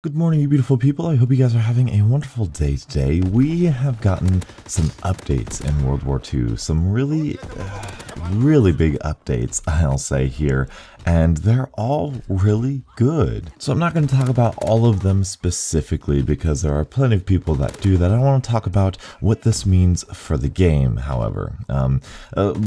Good morning, you beautiful people. I hope you guys are having a wonderful day today. We have gotten some updates in World War II, some really big updates, I'll say here, and they're all really good. So I'm not going to talk about all of them specifically because there are plenty of people that do that. I want to talk about what this means for the game, however.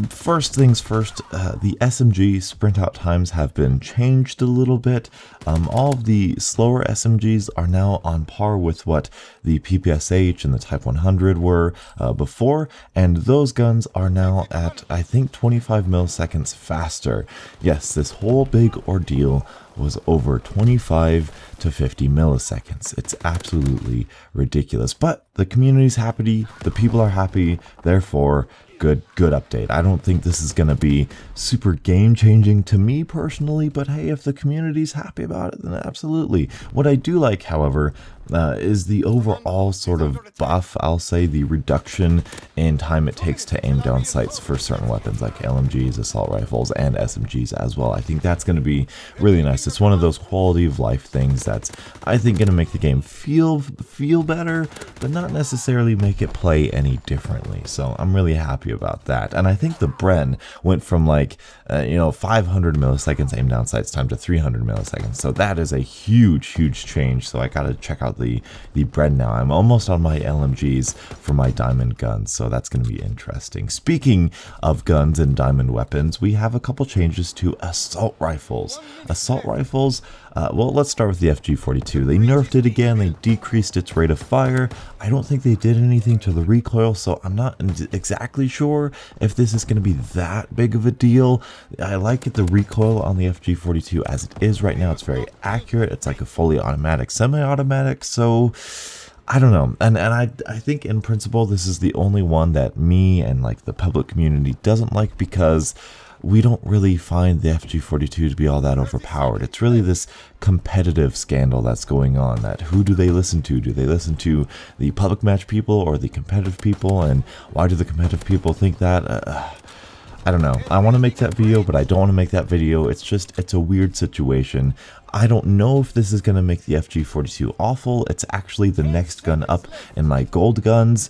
First things first, the SMG sprint out times have been changed a little bit. All of the slower SMGs are now on par with what the PPSH and the Type 100 were before, and those guns are now at, I think, 25 milliseconds faster. Yes, this whole big ordeal was over 25 to 50 milliseconds. It's absolutely ridiculous, but the community's happy, the people are happy, therefore good update. I don't think this is going to be super game changing to me personally, but hey, if the community's happy about it, then absolutely. What I do like, however, is the overall sort of buff, I'll say, the reduction in time it takes to aim down sights for certain weapons like LMGs, assault rifles, and SMGs as well. I think that's going to be really nice. It's one of those quality of life things that's, I think, going to make the game feel better, but not necessarily make it play any differently. So I'm really happy about that. And I think the Bren went from like 500 milliseconds aim down sights time to 300 milliseconds. So that is a huge change. So I gotta check out the Bren now. I'm almost on my LMGs for my diamond guns, so that's gonna be interesting. Speaking of guns and diamond weapons, we have a couple changes to assault rifles. Assault rifles, well, let's start with the FG42. They nerfed it again, they decreased its rate of fire. I don't think they did anything to the recoil, so I'm not exactly sure if this is going to be that big of a deal. I like the recoil on the FG42 as it is right now. It's very accurate. It's like a fully automatic, semi-automatic, so I don't know. And I think in principle this is the only one that me and like the public community doesn't like, because we don't really find the FG42 to be all that overpowered. It's really this competitive scandal that's going on, that who do they listen to? Do they listen to the public match people or the competitive people? And why do the competitive people think that? I don't know. I want to make that video, but I don't want to make that video. It's a weird situation. I don't know if this is going to make the FG42 awful. It's actually the next gun up in my gold guns,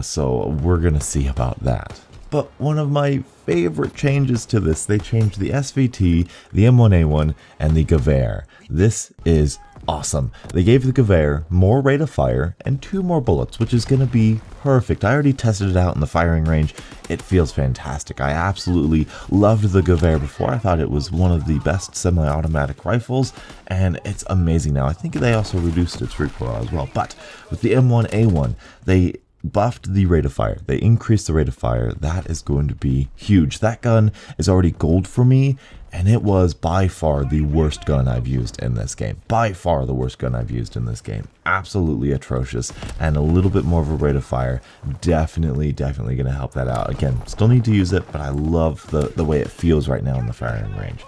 so we're going to see about that. But one of my favorite changes to this, they changed the SVT, the M1A1, and the Gewehr. This is awesome. They gave the Gewehr more rate of fire and 2 more bullets, which is going to be perfect. I already tested it out in the firing range. It feels fantastic. I absolutely loved the Gewehr before. I thought it was one of the best semi-automatic rifles, and it's amazing now. I think they also reduced its recoil as well. But with the M1A1, they buffed the rate of fire. They increased the rate of fire. That is going to be huge. That gun is already gold for me, and it was by far the worst gun I've used in this game. By far the worst gun I've used in this game. Absolutely atrocious, and a little bit more of a rate of fire. Definitely going to help that out. Again, still need to use it, but I love the way it feels right now in the firing range.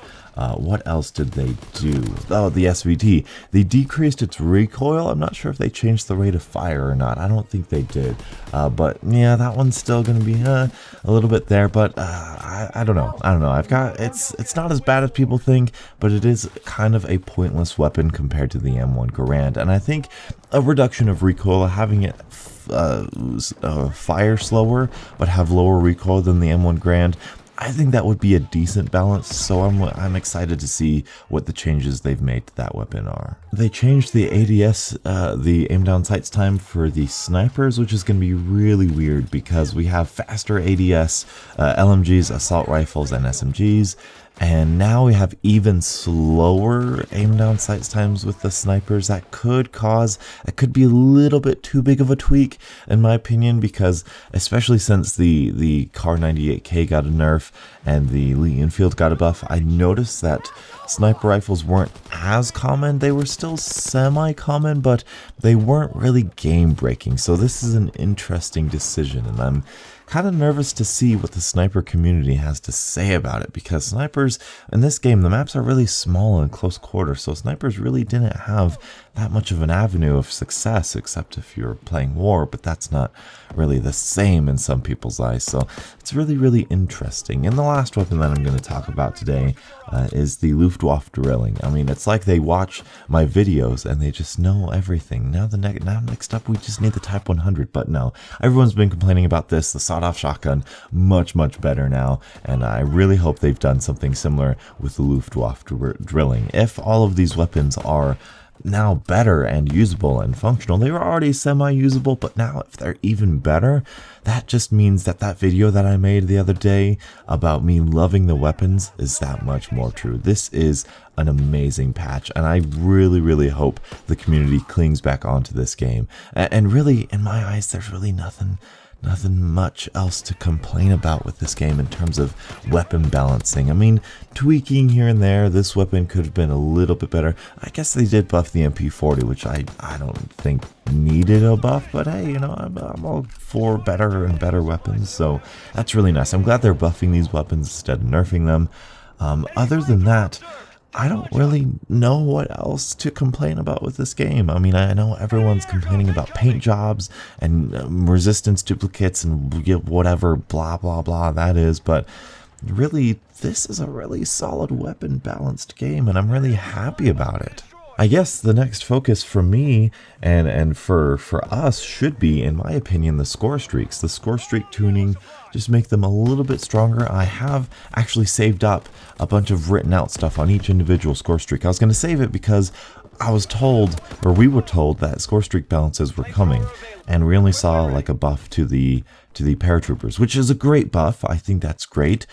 What else did they do? Oh, the SVT. They decreased its recoil. I'm not sure if they changed the rate of fire or not. I don't think they did. But yeah, that one's still going to be a little bit there. But I don't know. It's not as bad as people think, but it is kind of a pointless weapon compared to the M1 Garand. And I think a reduction of recoil, having it fire slower but have lower recoil than the M1 Garand, I think that would be a decent balance, so I'm excited to see what the changes they've made to that weapon are. They changed the ADS, the aim down sights time for the snipers, which is going to be really weird because we have faster ADS, LMGs, assault rifles, and SMGs, and now we have even slower aim down sights times with the snipers. That could be a little bit too big of a tweak in my opinion, because especially since the Kar 98K got a nerf and the Lee Enfield got a buff, I noticed that sniper rifles weren't as common. They were still semi-common, but they weren't really game breaking. So this is an interesting decision, and I'm kind of nervous to see what the sniper community has to say about it, because snipers in this game, the maps are really small and close quarters, so snipers really didn't have that much of an avenue of success, except if you're playing war, but that's not really the same in some people's eyes. So it's really interesting. And the last weapon that I'm going to talk about today is the Luftwaffe drilling. I mean, it's like they watch my videos and they just know everything. Now next up we just need the Type 100, but no, everyone's been complaining about this. The sawed-off shotgun, much better now, and I really hope they've done something similar with the Luftwaffe drilling. If all of these weapons are now better and usable and functional, they were already semi-usable, but now if they're even better, that just means that that video that I made the other day about me loving the weapons is that much more true. This is an amazing patch, and I really hope the community clings back onto this game. And really, in my eyes, there's really nothing much else to complain about with this game in terms of weapon balancing. I mean, tweaking here and there, this weapon could have been a little bit better. I guess they did buff the MP40, which I don't think needed a buff, but hey, you know, I'm all for better and better weapons, so that's really nice. I'm glad they're buffing these weapons instead of nerfing them. Other than that, I don't really know what else to complain about with this game. I mean, I know everyone's complaining about paint jobs and resistance duplicates and whatever blah that is, but really, this is a really solid weapon balanced game, and I'm really happy about it. I guess the next focus for me and for us should be, in my opinion, the score streaks. The score streak tuning, just make them a little bit stronger. I have actually saved up a bunch of written out stuff on each individual score streak. I was going to save it because I was told, or we were told, that score streak balances were coming, and we only saw like a buff to the paratroopers, which is a great buff. I think that's great.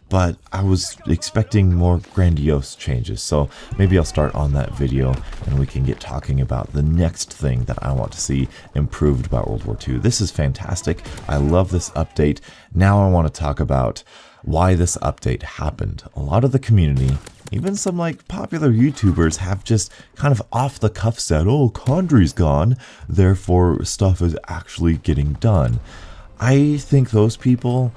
But I was expecting more grandiose changes, so maybe I'll start on that video and we can get talking about the next thing that I want to see improved about World War II. This is fantastic. I love this update. Now I want to talk about why this update happened. A lot of the community, even some like popular YouTubers, have just kind of off the cuff said, oh, Condry's gone, therefore stuff is actually getting done. I think those people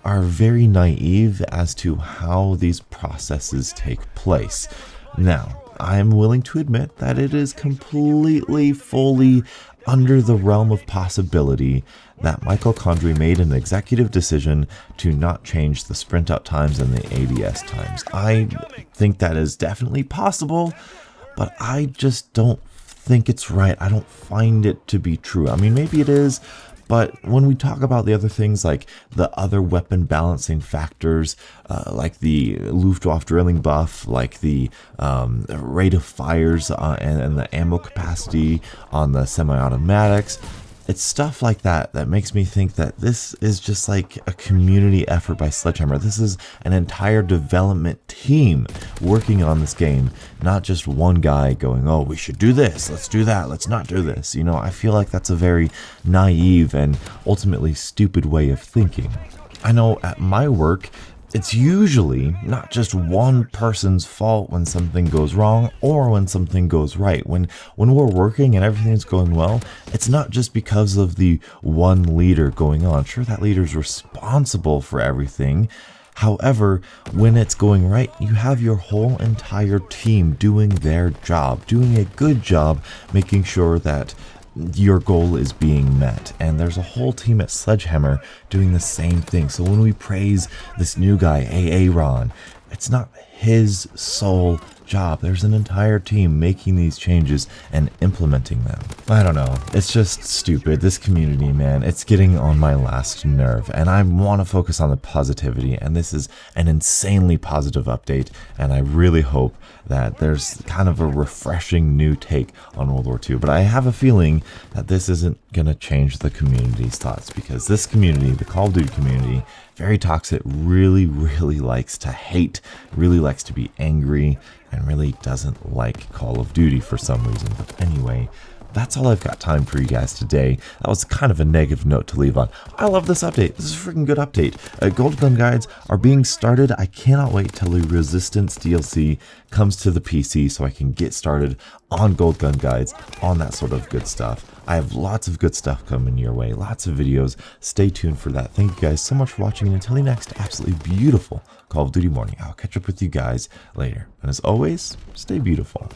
are very naive as to how these processes take place. Now, I'm willing to admit that it is completely, fully under the realm of possibility that Michael Condry made an executive decision to not change the sprint out times and the ADS times. I think that is definitely possible, but I just don't think it's right. I don't find it to be true. I mean, maybe it is, but when we talk about the other things, like the other weapon balancing factors, like the Luftwaffe drilling buff, like the rate of fires and the ammo capacity on the semi-automatics, it's stuff like that that makes me think that this is just like a community effort by Sledgehammer. This is an entire development team working on this game, not just one guy going, oh, we should do this, let's do that, let's not do this. You know, I feel like that's a very naive and ultimately stupid way of thinking. I know at my work, it's usually not just one person's fault when something goes wrong or when something goes right. When we're working and everything's going well, it's not just because of the one leader going on. Sure, that leader's responsible for everything. However, when it's going right, you have your whole entire team doing their job, doing a good job, making sure that your goal is being met, and there's a whole team at Sledgehammer doing the same thing. So when we praise this new guy, Aaron, it's not his sole job. There's an entire team making these changes and implementing them. I don't know. It's just stupid. This community, man, it's getting on my last nerve, and I want to focus on the positivity, and this is an insanely positive update, and I really hope that there's kind of a refreshing new take on World War II. But I have a feeling that this isn't going to change the community's thoughts, because this community, the Call of Duty community, very toxic, really likes to hate, really likes to be angry, and really doesn't like Call of Duty for some reason. But anyway, that's all I've got time for you guys today. That was kind of a negative note to leave on. I love this update. This is a freaking good update. Gold gun guides are being started. I cannot wait till the Resistance DLC comes to the PC so I can get started on gold gun guides, on that sort of good stuff. I have lots of good stuff coming your way, lots of videos. Stay tuned for that. Thank you guys so much for watching, and until the next absolutely beautiful Call of Duty morning, I'll catch up with you guys later. And as always, stay beautiful.